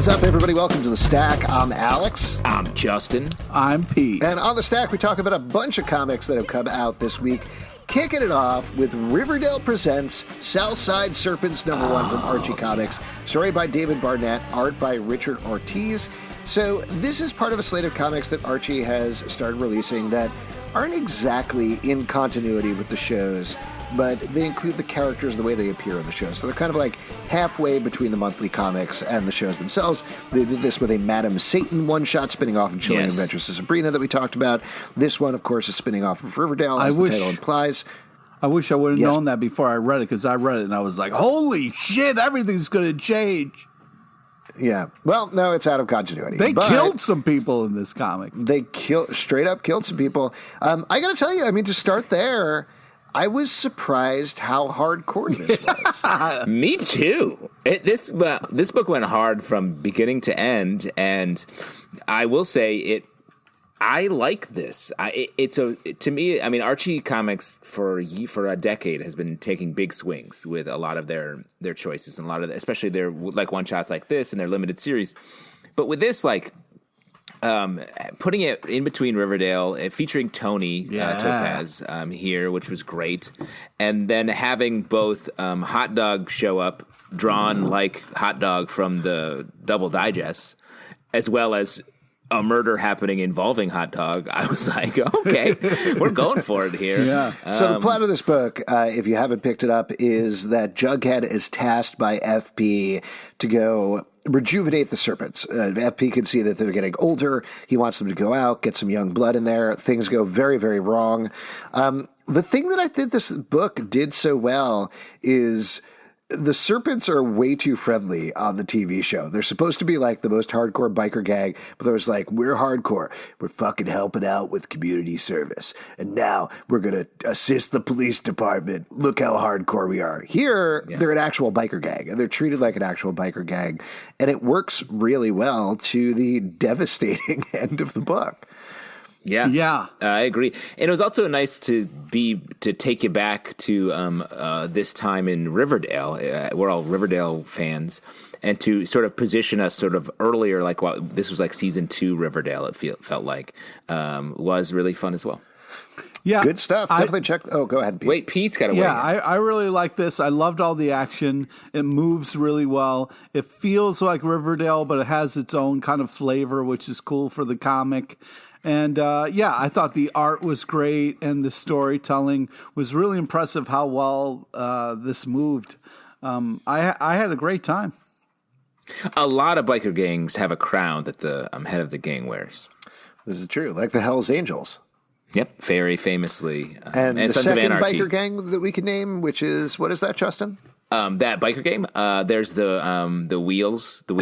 is up, everybody? Welcome to The Stack. I'm Alex. I'm Justin. I'm Pete. And on The Stack, we talk about a bunch of comics that have come out this week. Kicking it off with Riverdale Presents Southside Serpents #1 from Archie Comics. Story by David Barnett, art by Richard Ortiz. So this is part of a slate of comics that Archie has started releasing that aren't exactly in continuity with the shows, but they include the characters the way they appear in the shows. So they're kind of like halfway between the monthly comics and the shows themselves. They did this with a Madam Satan one-shot spinning off of Chilling Adventures of Sabrina that we talked about. This one, of course, is spinning off of Riverdale, as the title implies. I wish I would have known that before I read it, because I read it and I was like, holy shit, everything's going to change. Yeah. Well, no, it's out of continuity. They killed some people in this comic. They straight up killed some people. I got to tell you, I mean, to start there, I was surprised how hardcore this was. Me too. This book went hard from beginning to end, and I will say I like this. To me, I mean, Archie Comics for a decade has been taking big swings with a lot of their choices, and a lot of especially their like one shots like this and their limited series. But with this, like putting it in between Riverdale, featuring Tony Topaz here, which was great, and then having both Hot Dog show up, drawn like Hot Dog from the Double Digest, as well as a murder happening involving Hot Dog. I was like, okay, we're going for it here. Yeah. So the plot of this book, if you haven't picked it up, is that Jughead is tasked by FP to go rejuvenate the serpents. FP can see that they're getting older. He wants them to go out, get some young blood in there. Things go very, very wrong. The thing that I think this book did so well is the serpents are way too friendly on the TV show. They're supposed to be like the most hardcore biker gang, but there's like, we're hardcore. We're fucking helping out with community service. And now we're going to assist the police department. Look how hardcore we are. Here, they're an actual biker gang, and they're treated like an actual biker gang. And it works really well to the devastating end of the book. Yeah, I agree. And it was also nice to take you back to this time in Riverdale. We're all Riverdale fans, and to sort of position us sort of earlier, like this was like season 2 Riverdale. It felt like was really fun as well. Yeah, good stuff. Definitely check. Oh, go ahead, Pete. Wait, Pete's got to wait. Yeah, I really like this. I loved all the action. It moves really well. It feels like Riverdale, but it has its own kind of flavor, which is cool for the comic. And, I thought the art was great, and the storytelling was really impressive how well this moved. I had a great time. A lot of biker gangs have a crown that the head of the gang wears. This is true, like the Hells Angels. Yep, very famously. And the Sons second of Anarchy. biker gang that we could name, which is, what is that, Justin? That biker game. There's the wheelies, the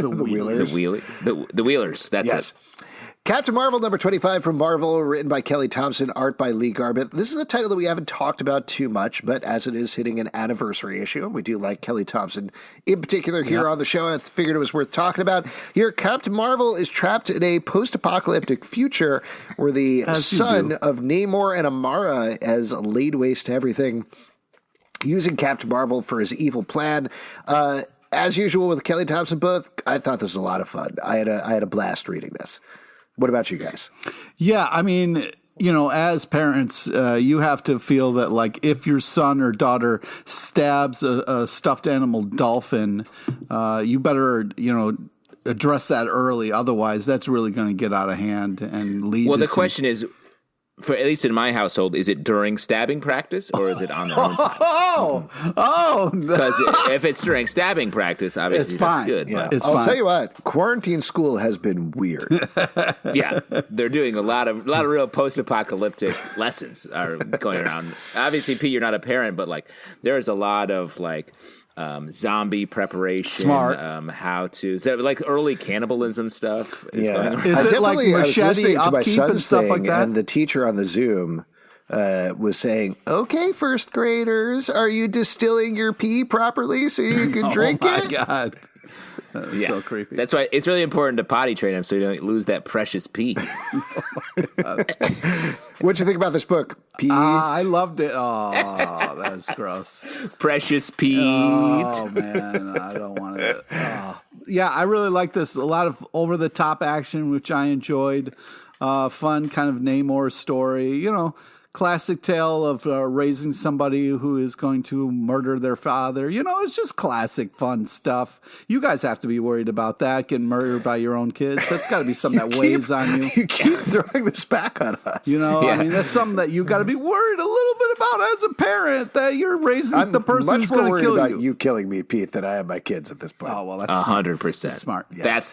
Wheelers. The Wheelers. That's it. Captain Marvel #25 from Marvel, written by Kelly Thompson, art by Lee Garbett. This is a title that we haven't talked about too much, but as it is hitting an anniversary issue, we do like Kelly Thompson in particular here on the show. I figured it was worth talking about. Here, Captain Marvel is trapped in a post-apocalyptic future where the son of Namor and Amara has laid waste to everything, using Captain Marvel for his evil plan. As usual with Kelly Thompson book, I thought this was a lot of fun. I had a blast reading this. What about you guys? Yeah, I mean, as parents, you have to feel that, like, if your son or daughter stabs a stuffed animal dolphin, you better, address that early. Otherwise, that's really going to get out of hand and lead. Well, the question is, for at least in my household, is it during stabbing practice or is it on their own time? Because if it's during stabbing practice, obviously that's good. Yeah. It's I'll fine. tell you what, quarantine school has been weird. Yeah, they're doing a lot of real post-apocalyptic lessons are going around. Obviously, Pete, you're not a parent, but like there's a lot of like zombie preparation, Smart. How to like early cannibalism stuff is going around. Is it like I was machete listening to my upkeep son's and stuff thing, like that? and the teacher on the Zoom was saying, "Okay, first graders, are you distilling your pee properly so you can drink oh my it?" God. Yeah. So creepy. That's why it's really important to potty train them so you don't lose that precious pee. What'd you think about this book, Pete? I loved it. Oh, that's gross. Precious Pete. Oh man, I don't want to. Yeah, I really like this. A lot of over the top action, which I enjoyed. Fun kind of Namor story. Classic tale of raising somebody who is going to murder their father. It's just classic fun stuff. You guys have to be worried about that, getting murdered by your own kids. That's got to be something that weighs on you. You keep throwing this back on us. I mean, that's something that you got to be worried a little bit about as a parent, that you're raising the person who's going to kill you. I'm much more worried about you killing me, Pete, than I am my kids at this point. Oh, well, that's 100%. smart. Yes. That's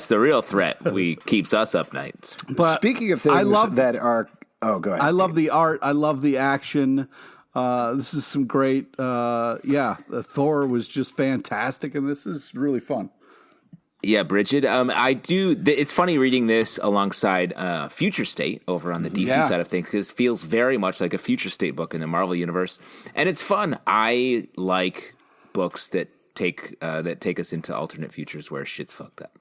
the real threat. We keeps us up nights. But speaking of things that are... Oh, go ahead. I love the art. I love the action. This is some great... Thor was just fantastic, and this is really fun. Yeah, Bridget. I do. It's funny reading this alongside Future State over on the DC side of things, because it feels very much like a Future State book in the Marvel universe, and it's fun. I like books that take us into alternate futures where shit's fucked up.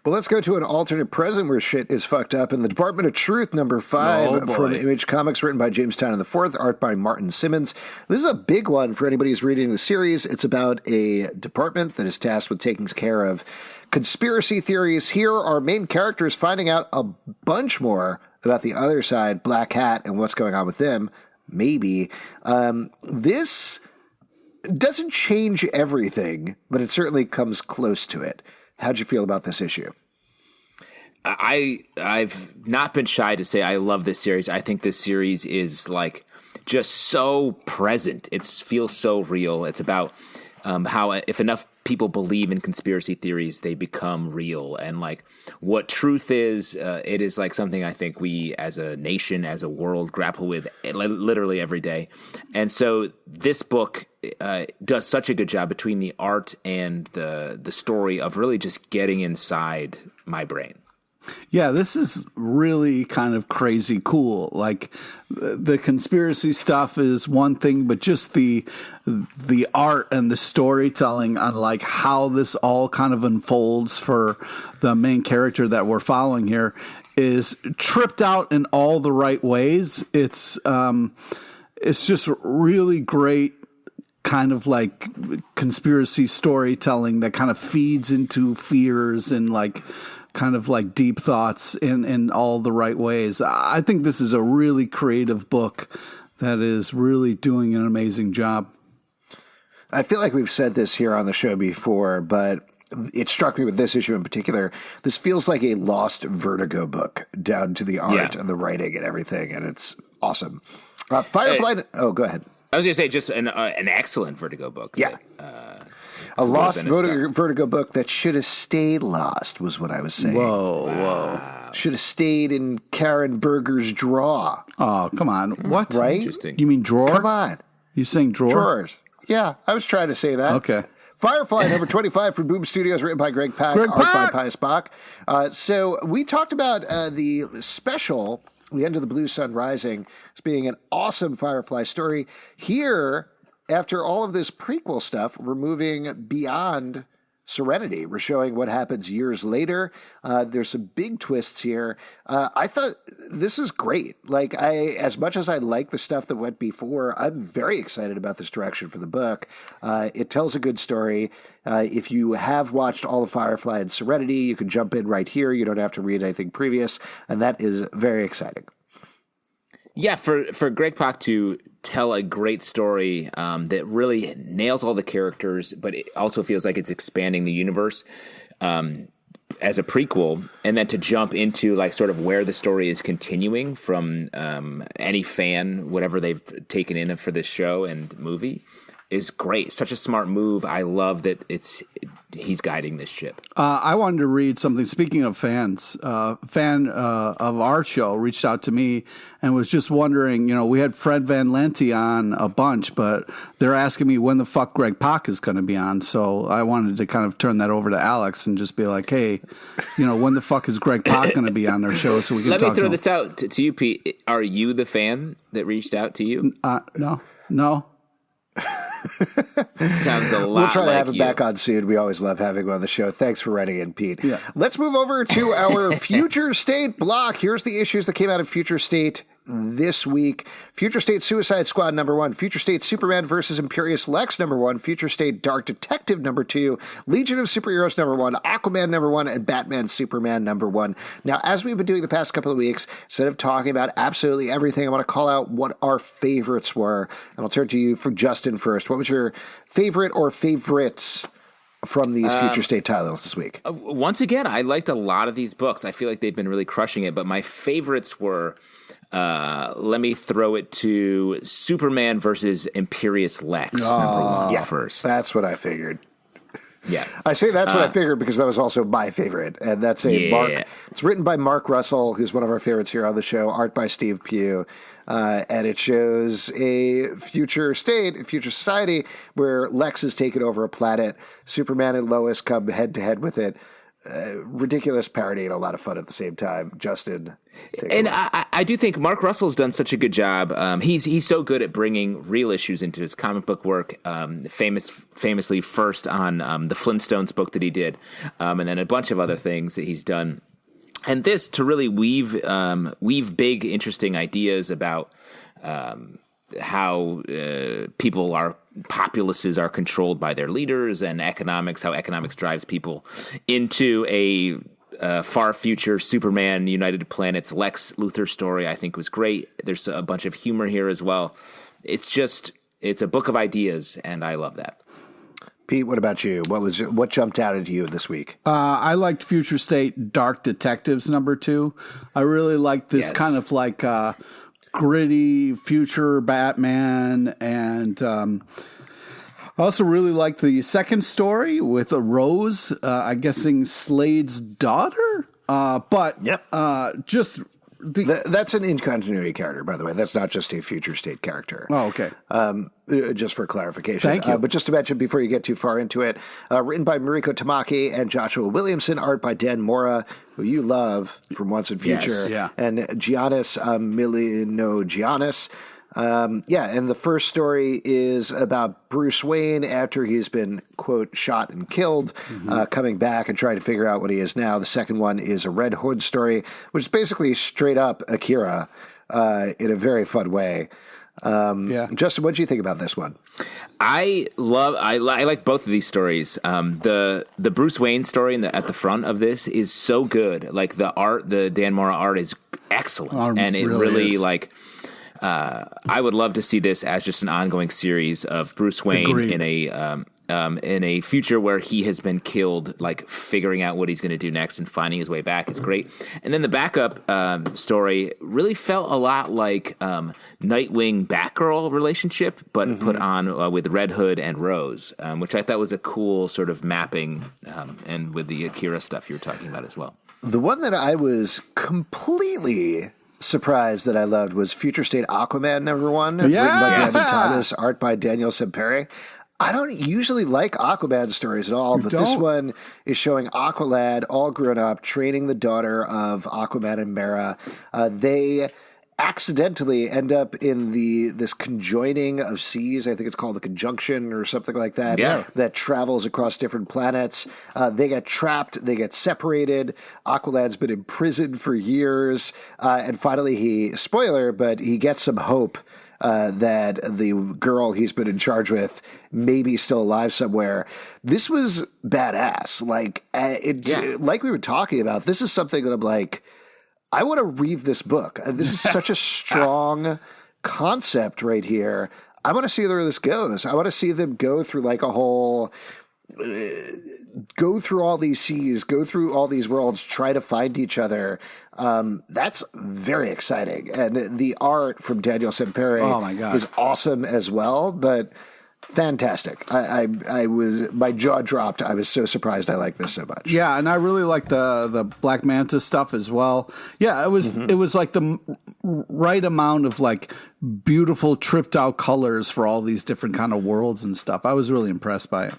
Well, let's go to an alternate present where shit is fucked up. In the Department of Truth, number 5 from Image Comics, written by James Tynion IV, art by Martin Simmons. This is a big one for anybody who's reading the series. It's about a department that is tasked with taking care of conspiracy theories. Here, our main character is finding out a bunch more about the other side, Black Hat, and what's going on with them. Maybe. This doesn't change everything, but it certainly comes close to it. How'd you feel about this issue? I've not been shy to say I love this series. I think this series is like just so present. It feels so real. It's about how if enough people believe in conspiracy theories, they become real. And like what truth is, it is like something I think we as a nation, as a world, grapple with literally every day. And so this book does such a good job between the art and the story of really just getting inside my brain. Yeah, this is really kind of crazy cool. Like the conspiracy stuff is one thing, but just the art and the storytelling on like how this all kind of unfolds for the main character that we're following here is tripped out in all the right ways. It's just really great kind of like conspiracy storytelling that kind of feeds into fears and like kind of like deep thoughts in all the right ways. I think this is a really creative book that is really doing an amazing job. I feel like we've said this here on the show before, but it struck me with this issue in particular. This feels like a lost Vertigo book, down to the art and the writing and everything, and it's awesome. Firefly. Go ahead. I was going to say just an excellent Vertigo book. Yeah. A lost Vertigo book that should have stayed lost was what I was saying. Whoa. Should have stayed in Karen Berger's drawer. Oh, come on. What? Right? Interesting. You mean drawer? Come on. You saying drawer? Drawers. Yeah, I was trying to say that. Okay. Firefly, number 25 from Boom Studios, written by Greg Pak, art by Pius Bach. So we talked about the special, The End of the Blue Sun Rising, as being an awesome Firefly story. Here, after all of this prequel stuff, we're moving beyond Serenity. We're showing what happens years later. There's some big twists here. I thought this is great. Like, as much as I like the stuff that went before, I'm very excited about this direction for the book. It tells a good story. If you have watched all of Firefly and Serenity, you can jump in right here. You don't have to read anything previous, and that is very exciting. Yeah, for Greg Pak to tell a great story that really nails all the characters, but it also feels like it's expanding the universe as a prequel, and then to jump into like sort of where the story is continuing from any fan, whatever they've taken in for this show and movie, is great. Such a smart move. I love that he's guiding this ship. I wanted to read something. Speaking of fans, fan of our show reached out to me and was just wondering, we had Fred Van Lente on a bunch, but they're asking me when the fuck Greg Pak is going to be on. So I wanted to kind of turn that over to Alex and just be like, hey, when the fuck is Greg Pak going to be on their show so we can Let talk me throw this out to you, Pete. Are you the fan that reached out to you? No. Sounds a lot. We'll try to like have him you. back on soon. We always love having him on the show. Thanks for writing in, Pete. Yeah. Let's move over to our Future State block. Here's the issues that came out of Future State this week. Future State Suicide Squad #1, Future State Superman versus Imperious Lex #1, Future State Dark Detective #2, Legion of Superheroes #1, Aquaman #1, and Batman Superman #1. Now, as we've been doing the past couple of weeks, instead of talking about absolutely everything, I want to call out what our favorites were. And I'll turn to you for Justin first. What was your favorite or favorites from these Future State titles this week? Once again, I liked a lot of these books. I feel like they've been really crushing it, but my favorites were, let me throw it to Superman versus Imperious Lex, #1 first. That's what I figured. Yeah. I say that's what I figured because that was also my favorite. And that's Mark. It's written by Mark Russell, who's one of our favorites here on the show, art by Steve Pugh. And it shows a future state, a future society where Lex has taken over a planet. Superman and Lois come head to head with it. Ridiculous parody and a lot of fun at the same time. Justin. And I do think Mark Russell's done such a good job. He's so good at bringing real issues into his comic book work. Famously first on the Flintstones book that he did, and then a bunch of other things that he's done. And this to really weave big, interesting ideas about how populaces are controlled by their leaders and economics, how economics drives people into a far future Superman United Planets Lex Luthor story. I think was great. There's a bunch of humor here as well. It's a book of ideas, and I love that. Pete, what about you? What jumped out at you this week? I liked Future State Dark Detectives #2. I really liked this kind of like gritty future Batman, and I also really liked the second story with a Rose, I'm guessing Slade's daughter. Just that's an in-continuity character, by the way. That's not just a Future State character. Oh, okay. Just for clarification. Thank you. But just to mention before you get too far into it, written by Mariko Tamaki and Joshua Williamson, art by Dan Mora, who you love from Once and Future, Yes, yeah. and Giannis Milino-Giannis. And the first story is about Bruce Wayne after he's been, quote, shot and killed, coming back and trying to figure out what he is now. The second one is a Red Hood story, which is basically straight up Akira in a very fun way. Justin, what did you think about this one? I like both of these stories. The Bruce Wayne story at the front of this is so good. Like the Dan Mora art is excellent, and it really is. I would love to see this as just an ongoing series of Bruce Wayne in a future where he has been killed, like figuring out what he's going to do next and finding his way back is great. And then the backup story really felt a lot like Nightwing Batgirl relationship, but put on with Red Hood and Rose, which I thought was a cool sort of mapping, and with the Akira stuff you were talking about as well. The one that I was completely surprised that I loved was Future State Aquaman #1, written by Brandon Thomas, art by Daniel Sempere. I don't usually like Aquaman stories at all, but this one is showing Aqualad all grown up, training the daughter of Aquaman and Mera. They accidentally end up in this conjoining of seas. I think it's called the conjunction or something like that. Yeah. That travels across different planets. They get trapped. They get separated. Aqualad's been imprisoned for years. And finally he gets some hope that the girl he's been in charge with may be still alive somewhere. This was badass. Like we were talking about, this is something that I'm like, I want to read this book. This is such a strong concept right here. I want to see where this goes. I want to see them go through like a whole, go through all these seas, go through all these worlds, try to find each other. That's very exciting. And the art from Daniel Sempere is awesome as well, but fantastic. I was, my jaw dropped. I was so surprised I liked this so much. Yeah, and I really like the Black Manta stuff as well. Yeah, it was like the right amount of like beautiful tripped out colors for all these different kind of worlds and stuff. I was really impressed by it.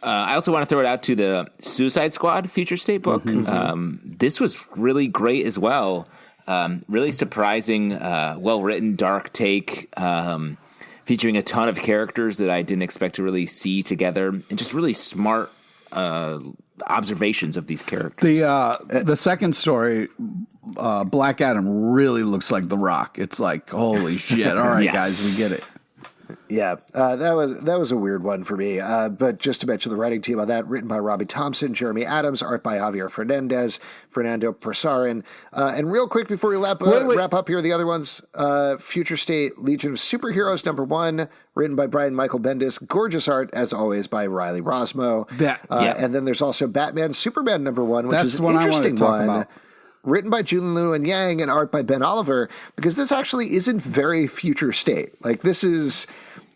I also want to throw it out to the Suicide Squad Future State book. This was really great as well. Really surprising, well-written, dark take, featuring a ton of characters that I didn't expect to really see together, and just really smart observations of these characters. The second story, Black Adam really looks like The Rock. It's like, holy shit! All right, guys, we get it. Yeah, that was a weird one for me. But just to mention the writing team on that, written by Robbie Thompson, Jeremy Adams, art by Javier Fernandez, Fernando Prosarin. And real quick before we wrap up here, the other ones, Future State Legion of Superheroes #1, written by Brian Michael Bendis, gorgeous art as always by Riley Rosmo. And then there's also Batman Superman #1, which is an interesting one. Written by Julian Yang and art by Ben Oliver, because this actually isn't very Future State. Like, this is,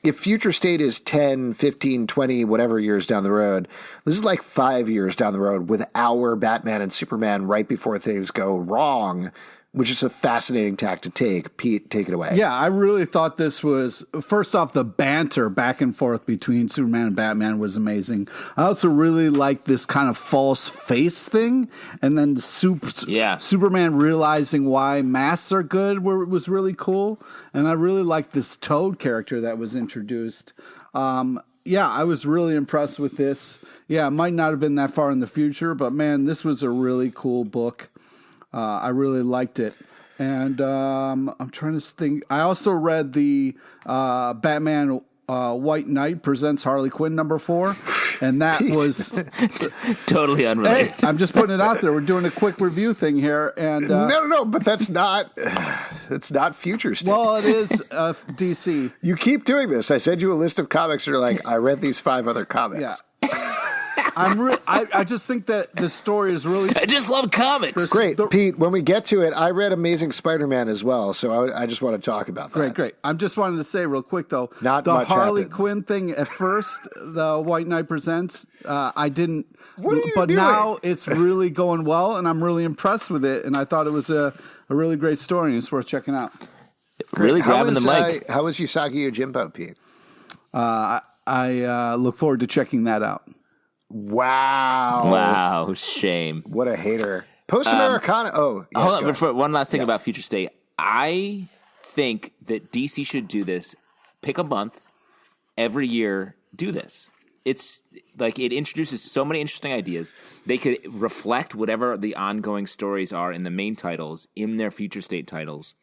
if Future State is 10, 15, 20, whatever years down the road, this is like 5 years down the road with our Batman and Superman right before things go wrong, which is a fascinating tack to take. Pete, take it away. Yeah, I really thought this was, first off, the banter back and forth between Superman and Batman was amazing. I also really liked this kind of false face thing, and then Superman realizing why masks are good was really cool, and I really liked this Toad character that was introduced. I was really impressed with this. Yeah, it might not have been that far in the future, but man, this was a really cool book. I really liked it. And I'm trying to think. I also read the Batman White Knight presents Harley Quinn '4, and that was totally unrelated. Hey, I'm just putting it out there. We're doing a quick review thing here, and no, but that's not. It's not Future State. Well, it is DC. You keep doing this. I send you a list of comics, and you're like, I read these 5 other comics. Yeah. I just think that the story is really. I just love comics. Great, Pete. When we get to it, I read Amazing Spider-Man as well, so I just want to talk about that. Great. I'm just wanting to say real quick though, not the much Harley happens. Quinn thing at first, the White Knight presents. I didn't, what are you but doing? now it's really going well, and I'm really impressed with it. And I thought it was a really great story, and it's worth checking out. Really grabbing the mic. How was Usagi Yojimbo, Pete? I look forward to checking that out. Wow, shame. What a hater. Post Americana. Hold on, but for one last thing about Future State. I think that DC should do this. Pick a month every year. Do this. It's like it introduces so many interesting ideas. They could reflect whatever the ongoing stories are in the main titles in their Future State titles.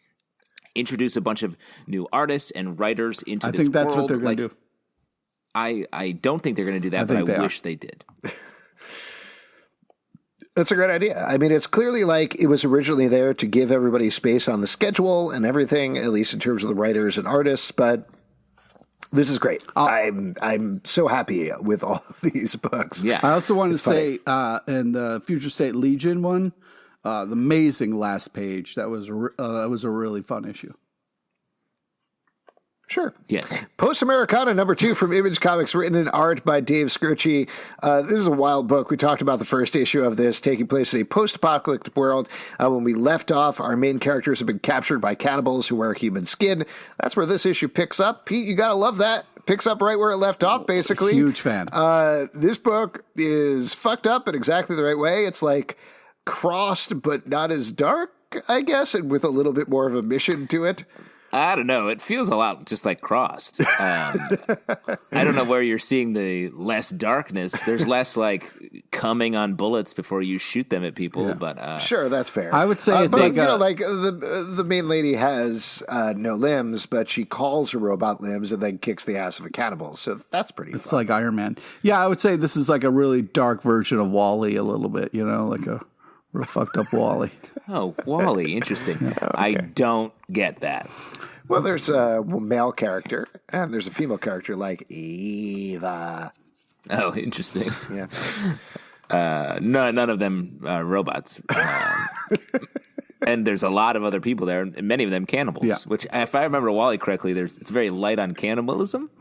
Introduce a bunch of new artists and writers into this world. I think that's what they're going to do. I don't think they're going to do that, but I wish they did. That's a great idea. I mean, it's clearly like it was originally there to give everybody space on the schedule and everything, at least in terms of the writers and artists, but this is great. I'm so happy with all of these books. Yeah. I also wanted to say, in the Future State Legion one, the amazing last page, that was a really fun issue. Sure. Yes. Post Americana #2 from Image Comics, written in art by Dave Scurci. This is a wild book. We talked about the first issue of this taking place in a post-apocalyptic world. When we left off, our main characters have been captured by cannibals who wear human skin. That's where this issue picks up. Pete, you got to love that. Picks up right where it left off, basically. Huge fan. This book is fucked up in exactly the right way. It's like crossed, but not as dark, I guess, and with a little bit more of a mission to it. I don't know. It feels a lot just like Crossed. I don't know where you're seeing the less darkness. There's less like coming on bullets before you shoot them at people. Yeah. But sure, that's fair. I would say it's like the main lady has no limbs, but she calls her robot limbs and then kicks the ass of a cannibal. So that's pretty. It's fun. Like Iron Man. Yeah, I would say this is like a really dark version of WALL-E a little bit. You know, like a real fucked up WALL-E. Oh, WALL-E, interesting. Yeah. Okay. I don't get that. Well, there's a male character, and there's a female character like Eva. Oh, interesting. Yeah. None of them robots. And there's a lot of other people there, and many of them cannibals. Yeah. Which, if I remember WALL-E correctly, it's very light on cannibalism.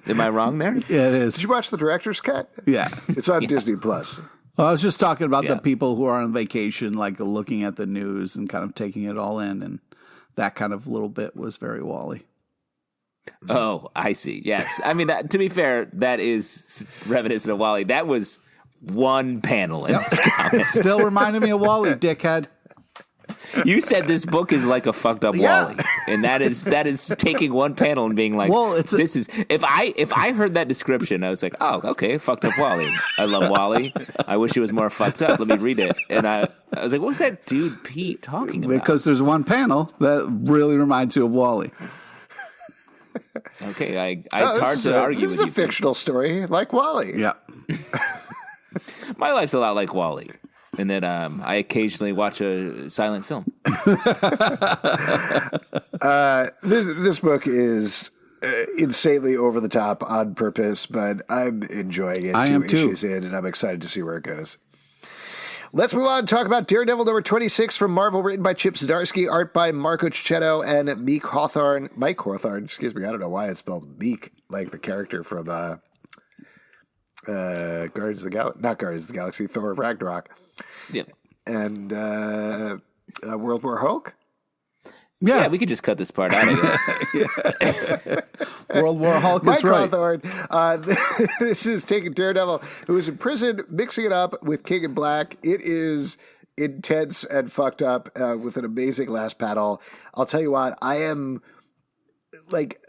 Am I wrong there? Yeah, it is. Did you watch the director's cut? Yeah. It's on Disney Plus. Well, I was just talking about the people who are on vacation, like looking at the news and kind of taking it all in, and that kind of little bit was very WALL-E. Oh, I see. Yes. I mean, to be fair, that is reminiscent of WALL-E. That was one panel in this comic. Still reminded me of WALL-E, dickhead. You said this book is like a fucked up Yeah. Wall-E, and that is taking one panel and being like, Well, this is if I heard that description, I was like, oh, okay, fucked up Wall-E. I love Wall-E. I wish it was more fucked up. Let me read it. And I was like, what's that dude Pete talking about? Because there's one panel that really reminds you of Wall-E. Okay, it's hard to argue This with is you. a fictional story like Wall-E. Yeah. My life's a lot like Wall-E, and that I occasionally watch a silent film. This book is insanely over the top on purpose, but I'm enjoying it. I am too. Issues in, and I'm excited to see where it goes. Let's move on and talk about Daredevil number 26 from Marvel, written by Chip Zdarsky, art by Marco Cicchetto and Mike Hawthorne, excuse me. I don't know why it's spelled Meek, like the character from Guardians of the Galaxy, not Guardians of the Galaxy, Thor Ragnarok, Yeah. and World War Hulk. Yeah, we could just cut this part out of it. World War Hulk Mike is right. Hawthorne. This is taking Daredevil, who is in prison, mixing it up with King in Black. It is intense and fucked up with an amazing last panel. I'll tell you what, I am like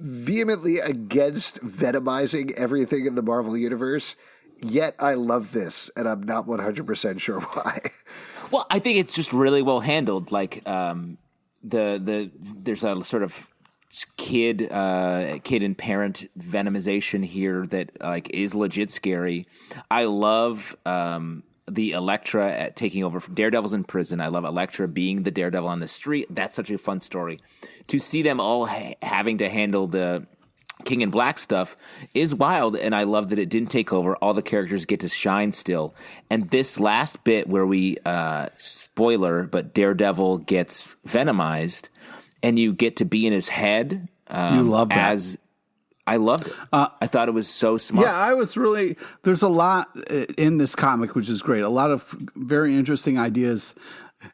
vehemently against venomizing everything in the Marvel universe. Yet I love this, and I'm not 100% sure why. Well, I think it's just really well handled. Like there's a sort of kid and parent venomization here that like is legit scary. I love the Elektra taking over. Daredevil's in prison. I love Elektra being the Daredevil on the street. That's such a fun story. To see them all having to handle the King in Black stuff is wild, and I love that it didn't take over. All the characters get to shine still. And this last bit where we, spoiler, but Daredevil gets venomized, and you get to be in his head. You love that. I loved it. I thought it was so smart. Yeah, I was really. There's a lot in this comic, which is great. A lot of very interesting ideas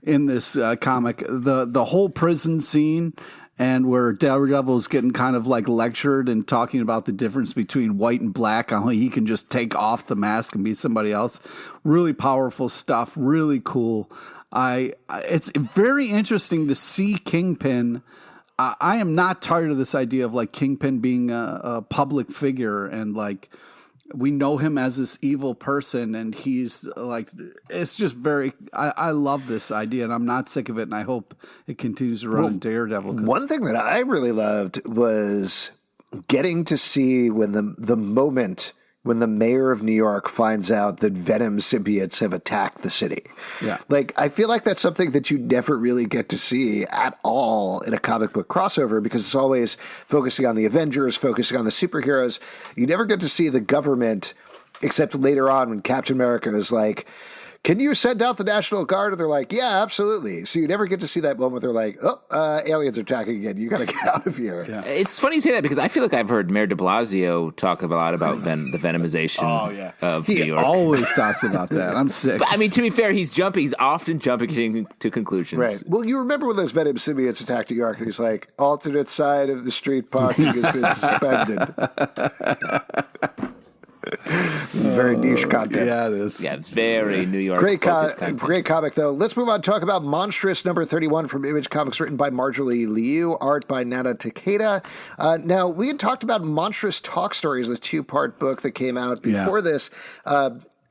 in this comic. The whole prison scene, and where Daredevil is getting kind of like lectured and talking about the difference between white and black, on how he can just take off the mask and be somebody else. Really powerful stuff. Really cool. It's very interesting to see Kingpin. I am not tired of this idea of like Kingpin being a public figure, and like we know him as this evil person, and he's like, it's just very, I love this idea, and I'm not sick of it, and I hope it continues to run in Daredevil. One thing that I really loved was getting to see when the moment when the mayor of New York finds out that Venom symbiotes have attacked the city. Yeah. Like, I feel like that's something that you never really get to see at all in a comic book crossover, because it's always focusing on the Avengers, focusing on the superheroes. You never get to see the government, except later on when Captain America is like, can you send out the National Guard? And they're like, yeah, absolutely. So you never get to see that moment. They're like, aliens are attacking again. You got to get out of here. Yeah. It's funny you say that, because I feel like I've heard Mayor de Blasio talk a lot about the venomization of New He York. always talks about that. I'm sick. But, I mean, to be fair, he's often jumping to conclusions. Right. Well, you remember when those Venom symbiotes attacked New York, and he's like, alternate side of the street parking has been suspended. This is very niche content. Yeah, it is. Yeah, very New York. Great content. comic, though. Let's move on and talk about Monstrous number 31 from Image Comics, written by Marjorie Liu, art by Nana Takeda. Now, we had talked about Monstrous Talk Stories, the 2-part book that came out before this.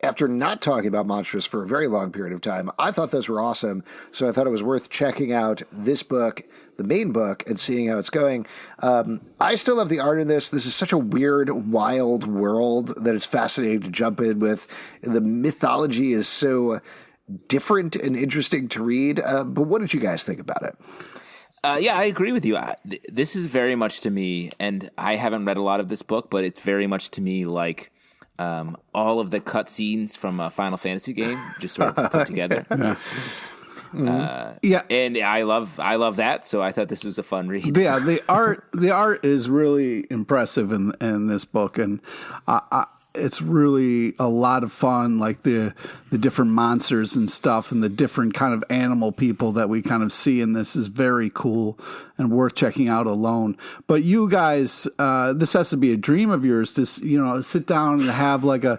After not talking about Monstrous for a very long period of time, I thought those were awesome. So I thought it was worth checking out this book, the main book, and seeing how it's going. I still love the art in this. This is such a weird, wild world that it's fascinating to jump in with. The mythology is so different and interesting to read. But what did you guys think about it? Yeah, I agree with you. This is very much to me, and I haven't read a lot of this book, but it's very much to me like all of the cutscenes from a Final Fantasy game, just sort of put together. And I love that. So I thought this was a fun read. Yeah, the art is really impressive in this book, and it's really a lot of fun, like the different monsters and stuff and the different kind of animal people that we kind of see in this is very cool and worth checking out alone. But you guys, this has to be a dream of yours to, sit down and have like a,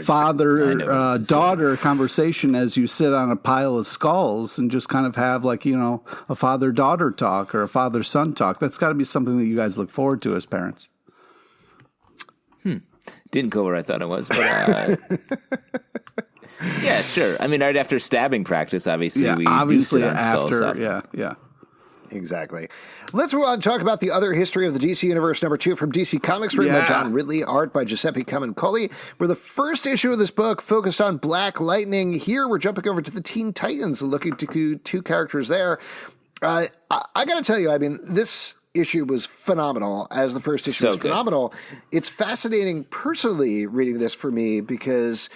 father-daughter conversation as you sit on a pile of skulls and just kind of have like, a father-daughter talk or a father-son talk. That's got to be something that you guys look forward to as parents. Didn't go where I thought it was, but yeah, sure. I mean, right after stabbing practice, obviously, we do sit on skulls often. Yeah. Exactly. Let's move on and talk about the other history of the DC Universe, number 2 from DC Comics, written by John Ridley, art by Giuseppe Camuncoli. Where the first issue of this book focused on Black Lightning. Here, we're jumping over to the Teen Titans, looking to two characters there. I got to tell you, I mean, this issue was phenomenal, as the first issue was phenomenal. It's fascinating personally reading this for me because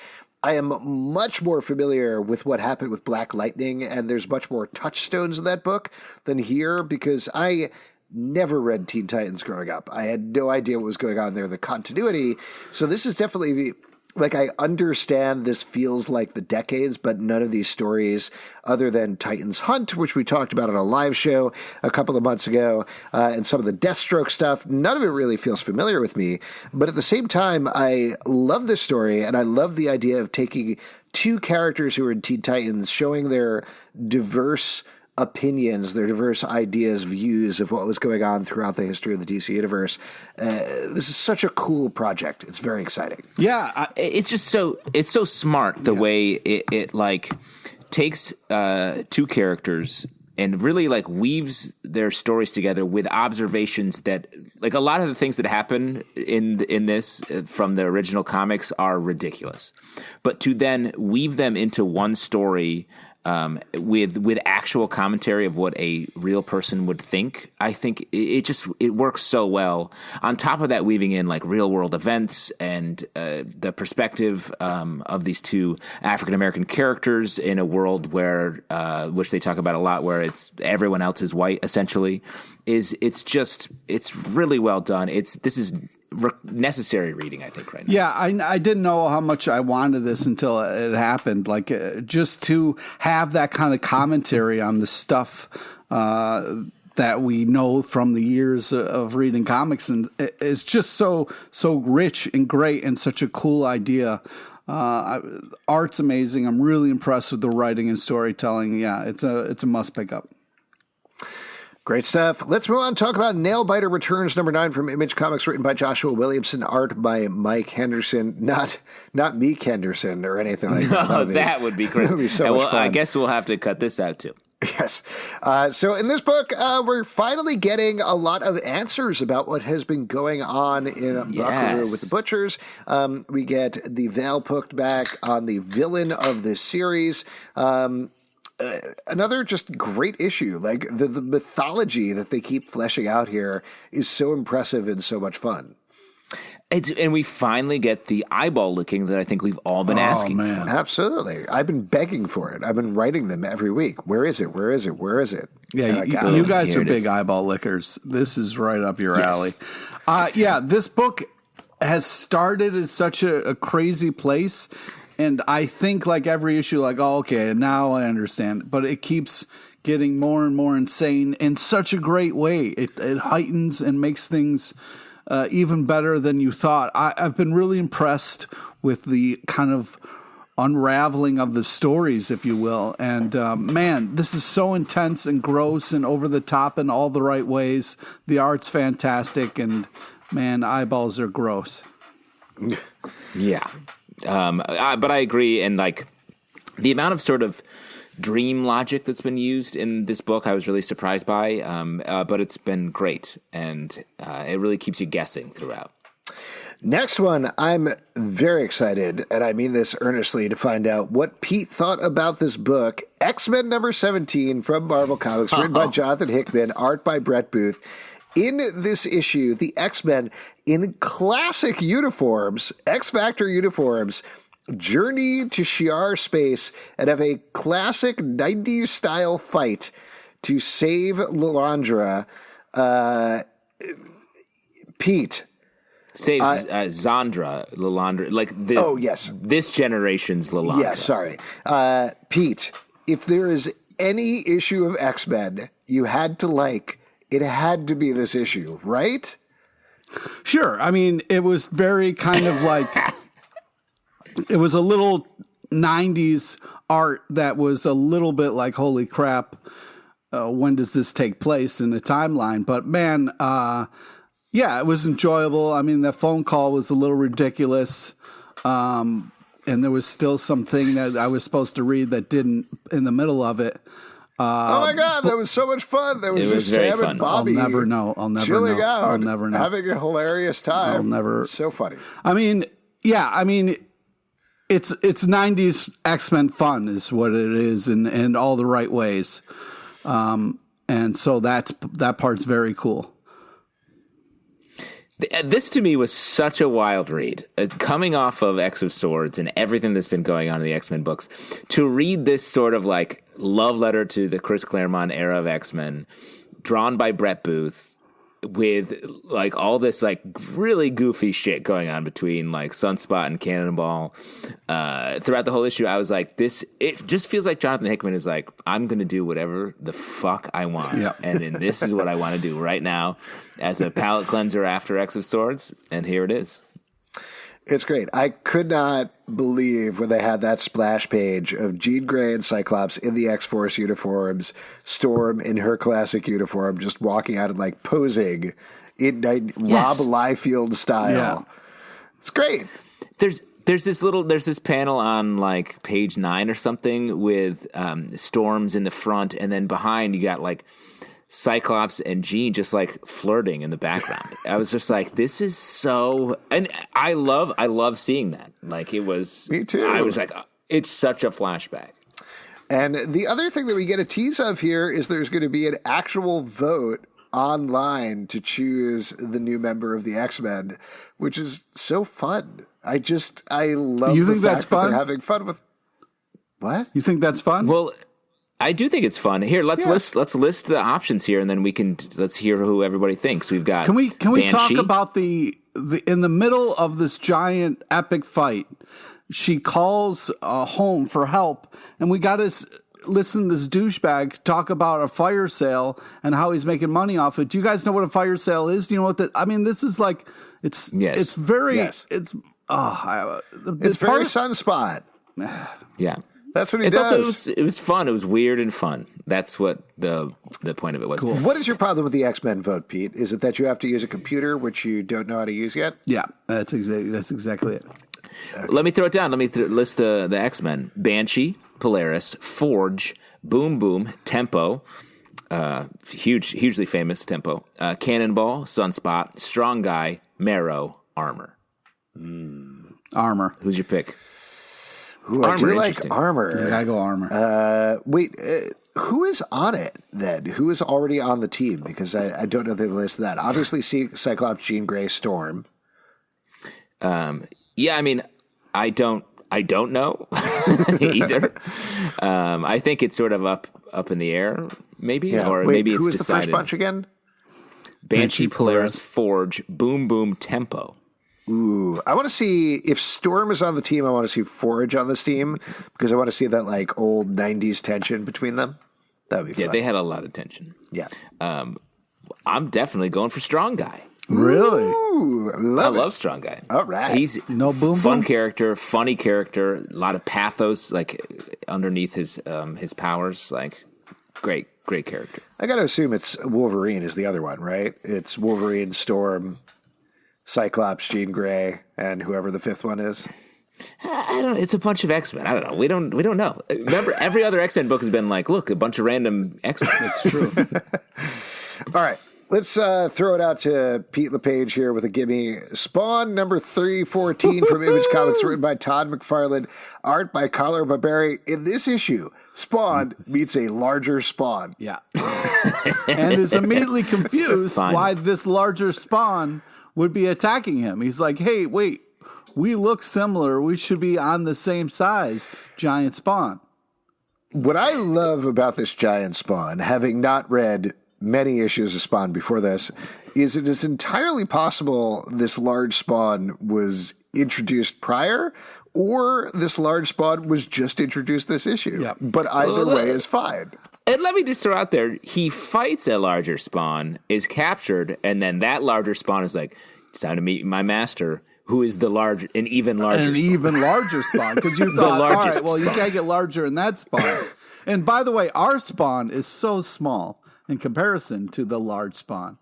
I am much more familiar with what happened with Black Lightning, and there's much more touchstones in that book than here because I never read Teen Titans growing up. I had no idea what was going on there, the continuity. So this is definitely... Like, I understand this feels like the decades, but none of these stories, other than Titans Hunt, which we talked about on a live show a couple of months ago, and some of the Deathstroke stuff, none of it really feels familiar with me. But at the same time, I love this story, and I love the idea of taking two characters who are in Teen Titans, showing their diverse opinions, their diverse ideas, views of what was going on throughout the history of the DC Universe. This is such a cool project. It's very exciting. Yeah. It's just so smart the way it like takes two characters and really like weaves their stories together with observations that like a lot of the things that happen in this from the original comics are ridiculous, but to then weave them into one story with actual commentary of what a real person would think, I think it works so well. On top of that, weaving in like real world events and the perspective of these two African American characters in a world where which they talk about a lot, where it's everyone else is white essentially. It's really well done. This is necessary reading, I think, right now. Yeah, I didn't know how much I wanted this until it happened. Like, just to have that kind of commentary on the stuff that we know from the years of reading comics, and it's just so rich and great and such a cool idea. Art's amazing. I'm really impressed with the writing and storytelling. Yeah, it's a must pick up. Great stuff. Let's move on and talk about Nailbiter Returns number 9 from Image Comics, written by Joshua Williamson, art by Mike Henderson. Not Meek Henderson or anything like that. No, that would be great. That would be so much fun. I guess we'll have to cut this out too. Yes. So in this book, we're finally getting a lot of answers about what has been going on in Buckaroo with the Butchers. We get the veil poked back on the villain of this series. Another just great issue. Like the mythology that they keep fleshing out here is so impressive and so much fun. And we finally get the eyeball licking that I think we've all been asking for. Absolutely. I've been begging for it. I've been writing them every week. Where is it? Where is it? Where is it? Yeah, you guys are big eyeball lickers. This is right up your alley. This book has started at such a crazy place. And I think like every issue, like, oh, okay, now I understand. But it keeps getting more and more insane in such a great way. It heightens and makes things even better than you thought. I've been really impressed with the kind of unraveling of the stories, if you will. And man, this is so intense and gross and over the top in all the right ways. The art's fantastic, and man, eyeballs are gross. Yeah. But I agree, and like the amount of sort of dream logic that's been used in this book, I was really surprised by. But it's been great, and it really keeps you guessing throughout. Next one, I'm very excited, and I mean this earnestly, to find out what Pete thought about this book. X-Men number 17 from Marvel Comics, written by Jonathan Hickman, art by Brett Booth. In this issue, the X-Men in classic uniforms, X-Factor uniforms, journey to Shi'ar space and have a classic 90s style fight to save Lilandra. Pete, Saves Zandra, Lilandra, Oh, yes. this generation's Lilandra. Yeah, sorry. Pete, if there is any issue of X-Men you had to like, it had to be this issue, right? Sure. I mean, it was very kind of like, it was a little 90s art that was a little bit like, holy crap, when does this take place in the timeline? But man, yeah, it was enjoyable. I mean, that phone call was a little ridiculous. And there was still something that I was supposed to read that didn't in the middle of it. Oh my God, that was so much fun. That was It was just very Sam fun. and Bobby. I'll never know. Chilling out, I'll never know. having a hilarious time. I'll never. So funny. I mean, yeah. I mean, it's 90s X-Men fun is what it is, in all the right ways. And so that part's very cool. This to me was such a wild read. Coming off of X of Swords and everything that's been going on in the X-Men books, to read this sort of like love letter to the Chris Claremont era of X-Men, drawn by Brett Booth, with like all this like really goofy shit going on between like Sunspot and Cannonball throughout the whole issue, I was like, it just feels like Jonathan Hickman is like, I'm going to do whatever the fuck I want. Yeah. And this is what I want to do right now as a palate cleanser after X of Swords. And here it is. It's great. I could not believe when they had that splash page of Jean Grey and Cyclops in the X-Force uniforms, Storm in her classic uniform, just walking out and like posing in Rob Liefeld style. Yeah. It's great. There's this panel on like page 9 or something with Storms in the front, and then behind you got like Cyclops and Jean just like flirting in the background. I was just like, this is so, and I love seeing that. Like it was, me too. I was like, it's such a flashback. And the other thing that we get a tease of here is there's going to be an actual vote online to choose the new member of the X-Men, which is so fun. I love You the think fact that's that fun? they're having fun with what? You think that's fun? Well, I do think it's fun. Here, let's list the options here, and then let's hear who everybody thinks. We've got. Can we Banshee. talk about the in the middle of this giant epic fight? She calls home for help, and we got to listen to this douchebag talk about a fire sale and how he's making money off it. Do you guys know what a fire sale is? Do you know what that? I mean, this is like it's very Yes. it's very Sunspot. Yeah. That's what he It's does. also it was fun. It was weird and fun. That's what the point of it was. Cool. What is your problem with the X-Men vote, Pete? Is it that you have to use a computer which you don't know how to use yet? yeah. That's exactly it. Let me throw it down. Let me list the X-Men: Banshee, Polaris, Forge, Boom Boom, Tempo, hugely famous Tempo, Cannonball, Sunspot, Strong Guy, Marrow, Armor. Armor. Who's your pick? Ooh, I do Armor, like interesting. Armor. I go Armor. Wait, who is on it then? Who is already on the team? Because I don't know the list of that. Obviously, Cyclops, Jean Grey, Storm. Yeah, I mean, I don't know either. I think it's sort of up in the air, maybe, Yeah. or Wait, maybe it's who was decided. the first bunch again? Banshee, Polaris, Forge, Boom Boom, Tempo. Ooh, I want to see if Storm is on the team. I want to see Forge on this team because I want to see that like old '90s tension between them. That would be Yeah, fun. they had a lot of tension. Yeah. I'm definitely going for Strong Guy. Really? Ooh, I love it. love Strong Guy. All right. He's No Boom fun Boom? character, funny character, a lot of pathos like underneath his powers. Like great character. I got to assume it's Wolverine is the other one, right? It's Wolverine, Storm, Cyclops, Jean Grey, and whoever the fifth one is. I don't know. It's a bunch of X-Men. I don't know. We don't know. Remember, every other X-Men book has been like, look, a bunch of random X-Men. It's true. All right. Let's throw it out to Pete LePage here with a gimme. Spawn number 314 from Image Comics, written by Todd McFarlane, art by Carlo Barberi. In this issue, Spawn meets a larger Spawn. Yeah. And is immediately confused Fine. why this larger Spawn would be attacking him. He's like, hey, wait, we look similar. We should be on the same size, giant Spawn. What I love about this giant Spawn, having not read many issues of Spawn before this, is it is entirely possible this large Spawn was introduced prior, or this large Spawn was just introduced this issue. Yeah. But either way is fine. And let me just throw out there, he fights a larger Spawn, is captured, and then that larger Spawn is like, it's time to meet my master, who is an even larger An Spawn. even larger Spawn, because you thought, all largest right, well, you gotta get larger in that Spawn. And by the way, our Spawn is so small in comparison to the large Spawn,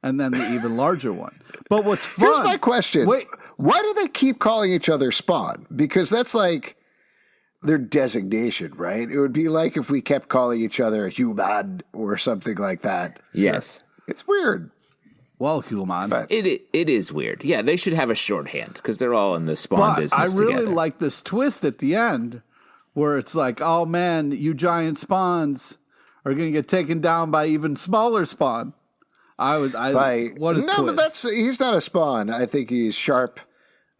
and then the even larger one. But what's fun? Here's my question. Wait, Why do they keep calling each other Spawn? Because that's like their designation, right? It would be like if we kept calling each other human or something like that. Yes. It's weird. well, human. It is weird. Yeah, they should have a shorthand because they're all in the Spawn But business I really together. like this twist at the end where it's like, oh man, you giant spawns are going to get taken down by even smaller Spawn. What a no, twist. but he's not a Spawn. I think he's Sharp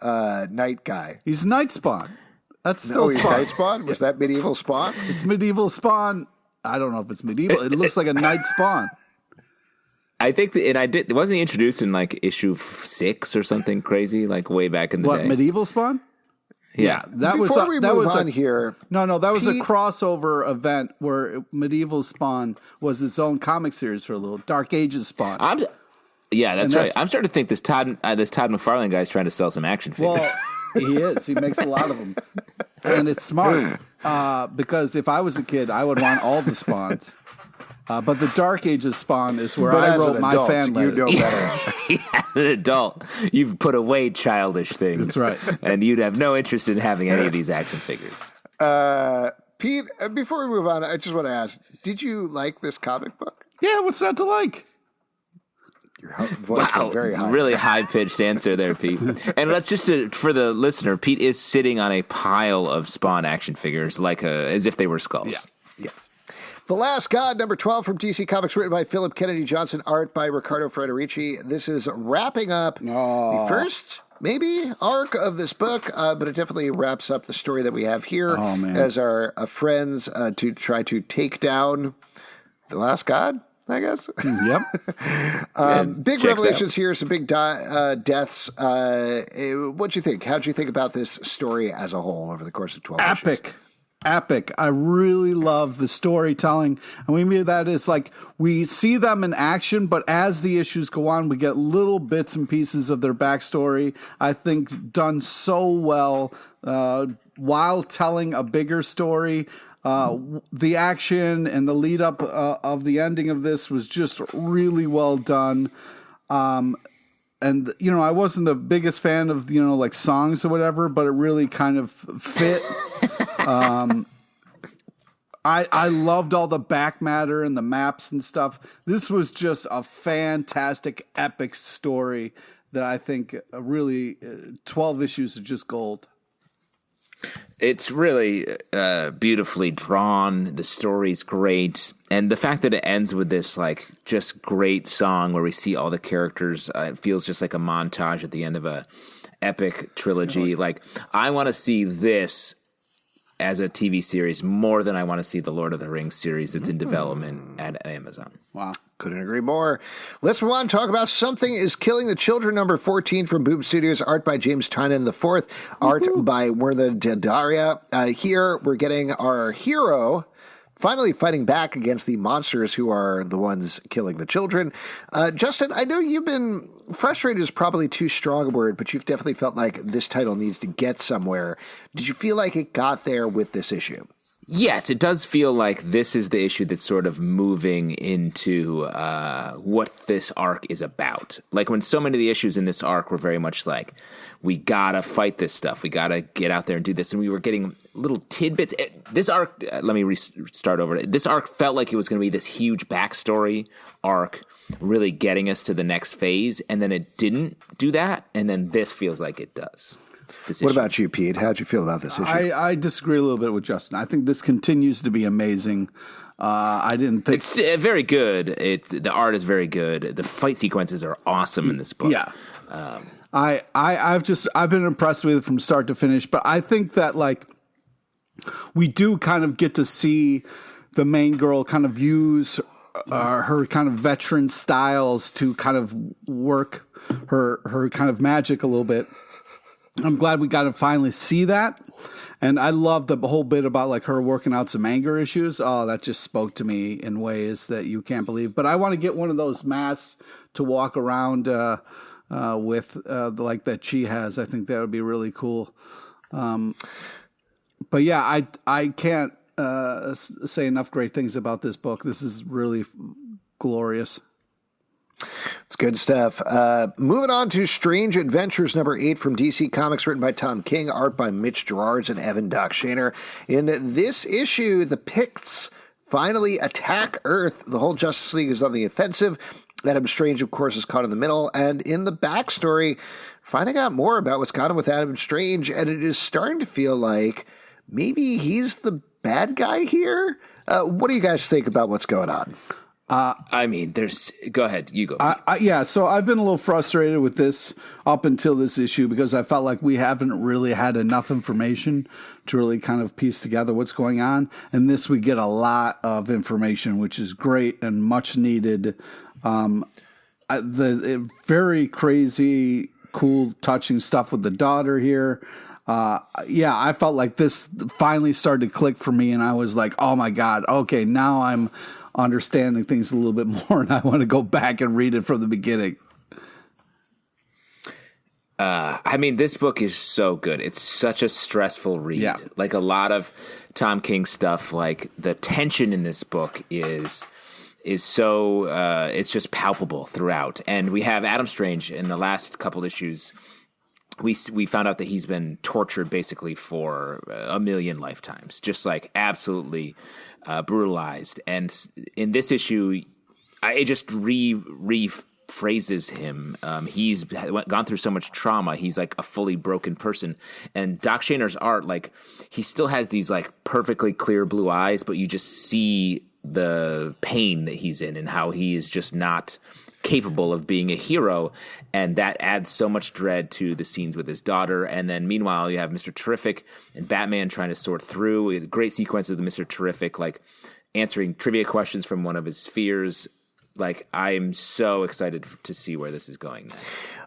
Night guy. He's Night Spawn. That's Oh, still he's Spawn. Night Spawn? Was that medieval Spawn? It's medieval Spawn. I don't know if it's medieval. It looks like a Night Spawn. I think, wasn't he introduced in like issue 6 or something crazy, like way back in the What, day? medieval Spawn? Yeah. That was Before we that move was on here, No, that was Pete- a crossover event where Medieval Spawn was its own comic series for a little. Dark Ages Spawn. Yeah, that's And right. that's- I'm starting to think this Todd McFarlane guy is trying to sell some action figures. Well, he is. He makes a lot of them, and it's smart because if I was a kid, I would want all the Spawns. But the Dark Ages Spawn is where but I as wrote an my adult, fan letter. you know better. As an adult, you've put away childish things. That's right. And you'd have no interest in having any of these action figures. Pete, before we move on, I just want to ask, did you like this comic book? Yeah, what's not to like? Your voice went very high. Really high-pitched answer there, Pete. And let's just, for the listener, Pete is sitting on a pile of Spawn action figures, as if they were skulls. Yes. The Last God, number 12 from DC Comics, written by Philip Kennedy Johnson, art by Riccardo Federici. This is wrapping up the first, maybe, arc of this book, but it definitely wraps up the story that we have here as our friends to try to take down the Last God, I guess. Yep. Big Checks revelations here, some big deaths. What'd you think? How'd you think about this story as a whole over the course of 12 issues? Epic. I really love the storytelling. And we mean that is like we see them in action, but as the issues go on, we get little bits and pieces of their backstory. I think done so well while telling a bigger story. The action and the lead up of the ending of this was just really well done. And, I wasn't the biggest fan of, like songs or whatever, but it really kind of fit. I loved all the back matter and the maps and stuff. This was just a fantastic, epic story that I think really 12 issues of just gold. It's really beautifully drawn. The story's great. And the fact that it ends with this, like, just great song where we see all the characters, it feels just like a montage at the end of a epic trilogy. Like, I want to see this as a TV series more than I want to see the Lord of the Rings series that's in development at Amazon. Wow. Couldn't agree more. Let's move on and talk about Something is Killing the Children, number 14 from Boom Studios, art by James Tynion IV, art by Werther Dadaria. Here we're getting our hero finally fighting back against the monsters who are the ones killing the children. Justin, I know you've been frustrated is probably too strong a word, but you've definitely felt like this title needs to get somewhere. Did you feel like it got there with this issue? Yes, it does feel like this is the issue that's sort of moving into what this arc is about. Like when so many of the issues in this arc were very much like, we gotta fight this stuff. We gotta get out there and do this. And we were getting little tidbits. This arc, let me start over. This arc felt like it was going to be this huge backstory arc, really getting us to the next phase. And then it didn't do that. And then this feels like it does. What about you, Pete? How'd you feel about this issue? I disagree a little bit with Justin. I think this continues to be amazing. I didn't think it's very good. The art is very good. The fight sequences are awesome in this book. Yeah. I've been impressed with it from start to finish, but I think that like we do kind of get to see the main girl kind of use her kind of veteran styles to kind of work her kind of magic a little bit. I'm glad we got to finally see that. And I love the whole bit about like her working out some anger issues. Oh, that just spoke to me in ways that you can't believe. But I want to get one of those masks to walk around with like that she has. I think that would be really cool. But yeah, I can't say enough great things about this book. This is really glorious. It's good stuff. Moving on to Strange Adventures number 8 from DC Comics, written by Tom King, art by Mitch Gerards and Evan Doc Shaner. In this issue, the Picts finally attack Earth. The whole Justice League is on the offensive. Adam Strange, of course, is caught in the middle. And in the backstory, finding out more about what's gone on with Adam Strange, and it is starting to feel like maybe he's the bad guy here. What do you guys think about what's going on? I mean, go ahead. You go. Yeah, so I've been a little frustrated with this up until this issue because I felt like we haven't really had enough information to really kind of piece together what's going on. And this, we get a lot of information, which is great and much needed. The very crazy, cool, touching stuff with the daughter here. Yeah, I felt like this finally started to click for me, and I was like, oh my God, okay, now I'm understanding things a little bit more, and I want to go back and read it from the beginning. I mean, this book is so good. It's such a stressful read. Yeah. Like a lot of Tom King stuff, like the tension in this book is so it's just palpable throughout. And we have Adam Strange in the last couple issues. We found out that he's been tortured basically for a million lifetimes, just like absolutely brutalized. And in this issue, it just rephrases him. He's gone through so much trauma. He's like a fully broken person. And Doc Shaner's art, like he still has these like perfectly clear blue eyes, but you just see the pain that he's in and how he is just not capable of being a hero, and that adds so much dread to the scenes with his daughter. And then meanwhile, you have Mr. Terrific and Batman trying to sort through a great sequence of the Mr. Terrific, like answering trivia questions from one of his spheres. Like, I am so excited to see where this is going now.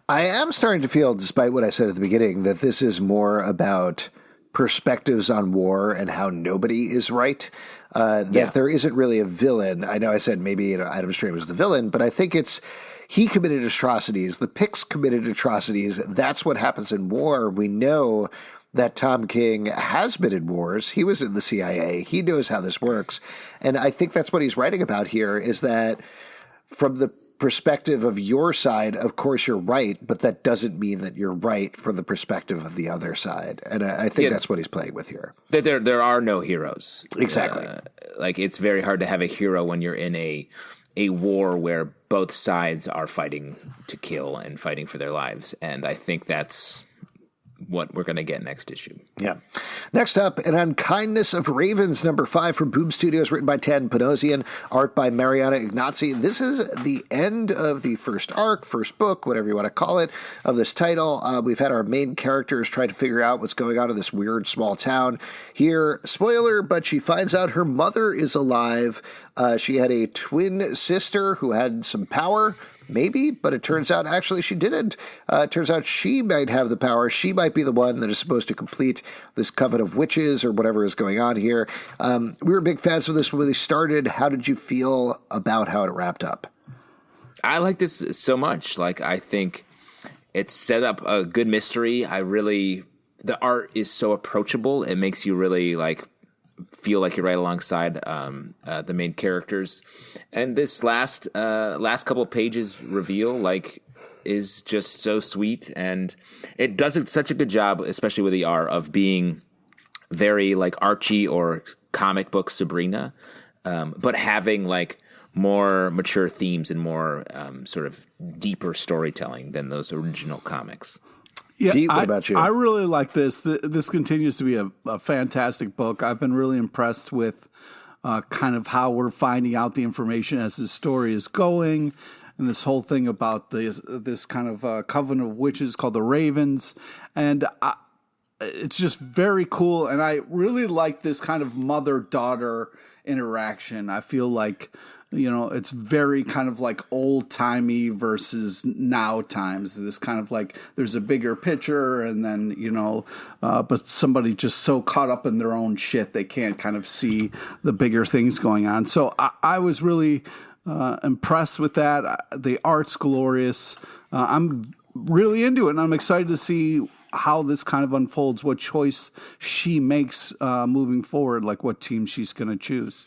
I am starting to feel, despite what I said at the beginning, that this is more about perspectives on war and how nobody is right. That there isn't really a villain. I know I said maybe Adam Strange was the villain, but I think it's he committed atrocities. The Picts committed atrocities. That's what happens in war. We know that Tom King has been in wars. He was in the CIA. He knows how this works. And I think that's what he's writing about here is that from the perspective of your side, of course you're right, but that doesn't mean that you're right from the perspective of the other side. And I think that's what he's playing with here. There are no heroes. Exactly. Like it's very hard to have a hero when you're in a war where both sides are fighting to kill and fighting for their lives. And I think that's what we're going to get next issue. Yeah. Next up, An Unkindness of Ravens, number 5 from Boom Studios, written by Tan Panosian, art by Mariana Ignazi. This is the end of the first arc, first book, whatever you want to call it, of this title. We've had our main characters try to figure out what's going on in this weird small town. Here, spoiler, but she finds out her mother is alive. She had a twin sister who had some power. Maybe, but it turns out actually she didn't. It turns out she might have the power. She might be the one that is supposed to complete this coven of witches or whatever is going on here. We were big fans of this when they started. How did you feel about how it wrapped up? I like this so much. Like, I think it's set up a good mystery. The art is so approachable. It makes you really like feel like you're right alongside the main characters, and this last couple pages reveal like is just so sweet, and it does such a good job, especially with the art, of being very like Archie or comic book Sabrina, but having like more mature themes and more sort of deeper storytelling than those original comics. Yeah, Pete, what about you? I really like this. This continues to be a fantastic book. I've been really impressed with kind of how we're finding out the information as the story is going, and this whole thing about this kind of coven of witches called the Ravens, and it's just very cool. And I really like this kind of mother-daughter interaction. I feel like it's very kind of like old timey versus now times. This kind of like there's a bigger picture, and then but somebody just so caught up in their own shit they can't kind of see the bigger things going on. So I was really impressed with that. The art's glorious. I'm really into it, and I'm excited to see how this kind of unfolds, what choice she makes moving forward, like what team she's going to choose.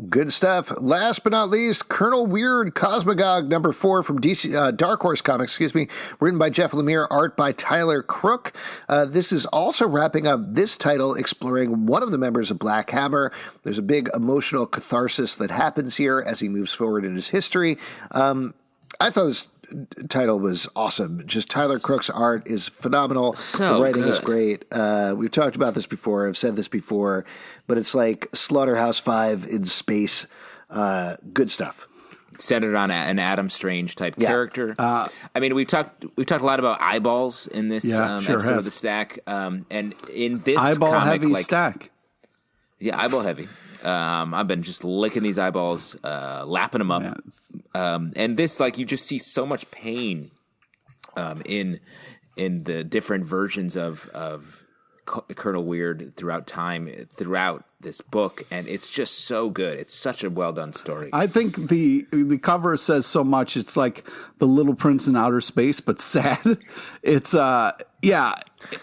Good stuff. Last but not least, Colonel Weird Cosmogog #4 from DC Dark Horse Comics, written by Jeff Lemire, art by Tyler Crook. This is also wrapping up this title, exploring one of the members of Black Hammer. There's a big emotional catharsis that happens here as he moves forward in his history. I thought this title was awesome. Just Tyler Crook's art is phenomenal. So the writing good. is great. We've talked about this before. I've said this before, but it's like Slaughterhouse-5 in space. Good stuff. Centered on an Adam Strange type character. I mean, we've talked a lot about eyeballs in this episode of the stack, and in this eyeball comic, heavy stack. Yeah, eyeball heavy. I've been just licking these eyeballs, lapping them up. And this, like, you just see so much pain in the different versions of Colonel Weird throughout this book, and it's just so good. It's such a well done story. I think the cover says so much. It's like The Little Prince in Outer Space, but sad. It's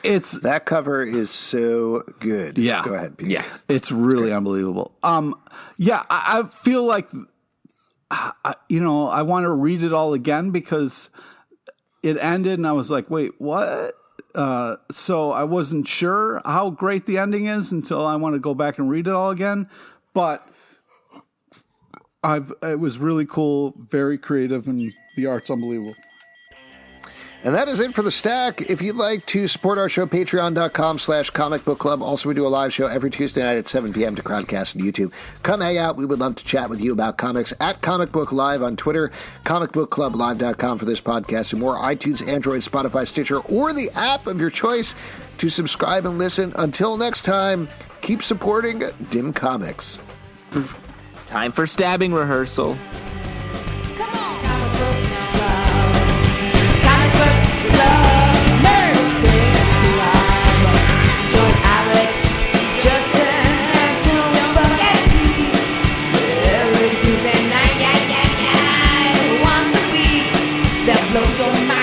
it's that cover is so good. Yeah, go ahead, Pete. Yeah, it's really unbelievable. I feel like I want to read it all again because it ended, and I was like, wait, what? So I wasn't sure how great the ending is until I want to go back and read it all again. But it was really cool, very creative, and the art's unbelievable. And that is it for the stack. If you'd like to support our show, patreon.com/Comic Book Club. Also, we do a live show every Tuesday night at 7 p.m. to Crowdcast and YouTube. Come hang out. We would love to chat with you about comics at Comic Book Live on Twitter, comicbookclublive.com for this podcast, and more iTunes, Android, Spotify, Stitcher, or the app of your choice to subscribe and listen. Until next time, keep supporting Dim Comics. Time for stabbing rehearsal. Come on, comic book club. Comic book club. Nerds club. Join Alex, Justin, and Tim every Tuesday night. Once a week, that blows your mind.